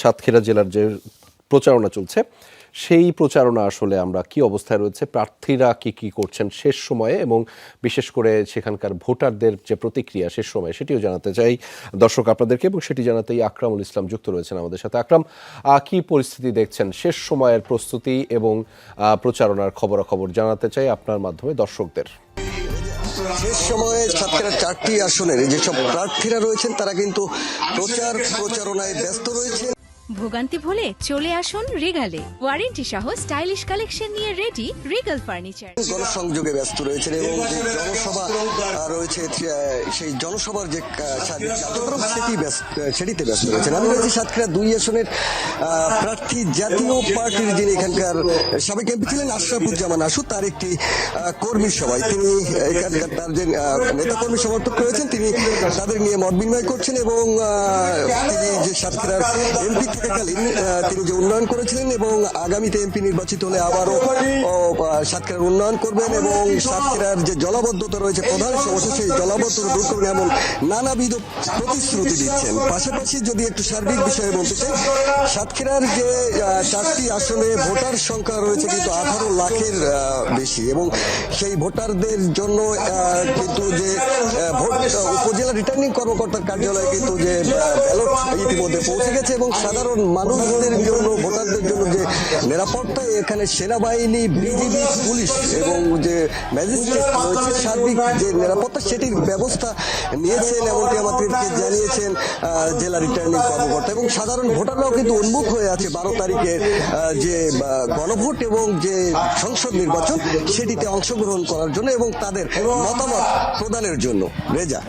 সাতক্ষীরা জেলার যে প্রচারণা চলছে সেই প্রচারণা আসলে আমরা কি অবস্থায় রয়েছে, প্রার্থীরা কি করছেন শেষ সময়ে এবং বিশেষ করে সেখানকার ভোটারদের যে প্রতিক্রিয়া শেষ সময়ে সেটিও জানাতে চাই দর্শক আপনাদেরকে, এবং সেটি জানাতেই আকরামুল ইসলাম যুক্ত রয়েছেন আমাদের সাথে। আকরাম, কি পরিস্থিতি দেখছেন, শেষ সময়ের প্রস্তুতি এবং প্রচারণার খবরাখবর জানাতে চাই আপনার মাধ্যমে দর্শকদের। শেষ সময়ে সাতক্ষীরার 4টি আসনের যেসব প্রার্থীরা রয়েছেন তারা কিন্তু প্রচারণায় ব্যস্ত রয়েছে। ভোগান্তি ভুলে চলে আসুন রিগালে, ওয়ারেন্টি সহ স্টাইলিশ কালেকশন নিয়ে রেডি রিগাল ফার্নিচার। গণসংযোগে ব্যস্ত রয়েছেন এবং যে জনসভা রয়েছে সেই জনসভার যে কার্যক্রম সেটিতে ব্যস্ত রয়েছেন। আমি রয়েছি সাতক্ষীরা 2 আসনের প্রার্থী জাতীয় পার্টির যিনি এখানকার সাবেক এমপি ছিলেন আশরাফুজ্জামান আশু, তার একটি কর্মী সভায় তিনি এখানকার তার যে নেতা কর্মী সমর্থক রয়েছেন তিনি তাদের নিয়ে মত বিনিময় করছেন এবং তিনি যে সাতক্ষীরার এমপি থাকাকালীন তিনি যে উন্নয়ন করেছিলেন এবং আগামীতে এমপি নির্বাচিত হলে আবারও সাতক্ষীরার উন্নয়ন করবেন এবং সাতক্ষীরার যে জলাবদ্ধতা রয়েছে প্রধান সমস্যা সেই জলাবদ্ধতা দূর করবেন এমন নানাবিধ প্রতিশ্রুতি দিচ্ছেন। পাশাপাশি যদি একটু সার্বিক বিষয়ে বলতে চাই, সাতক্ষীরার যে 4টি আসনে ভোটার সংখ্যা রয়েছে কিন্তু 18 লাখের বেশি এবং সেই ভোটারদের জন্য কিন্তু যে ভোট উপজেলা রিটার্নিং কর্মকর্তার কার্যালয়ে কিন্তু যে ব্যালট ইতিমধ্যে পৌঁছে গেছে এবং সাধারণ মানুষদের জন্য ভোটারদের জন্য যে নিরাপত্তা এখানে সেনাবাহিনী, বিজিবি, পুলিশ এবং যে ম্যাজিস্ট্রেট রয়েছে সার্বিক যে নিরাপত্তা সেটির ব্যবস্থা নিয়েছেন এমনকি আমাদেরকে জানিয়েছেন জেলা রিটার্নিং কর্মকর্তা। এবং সাধারণ ভোটাররাও কিন্তু উন্মুখ হয়ে আছে 12 তারিখের যে গণভোট এবং যে সংসদ নির্বাচন সেটিতে অংশগ্রহণ করার জন্য এবং তাদের মতামত প্রদানের জন্য। রেজা।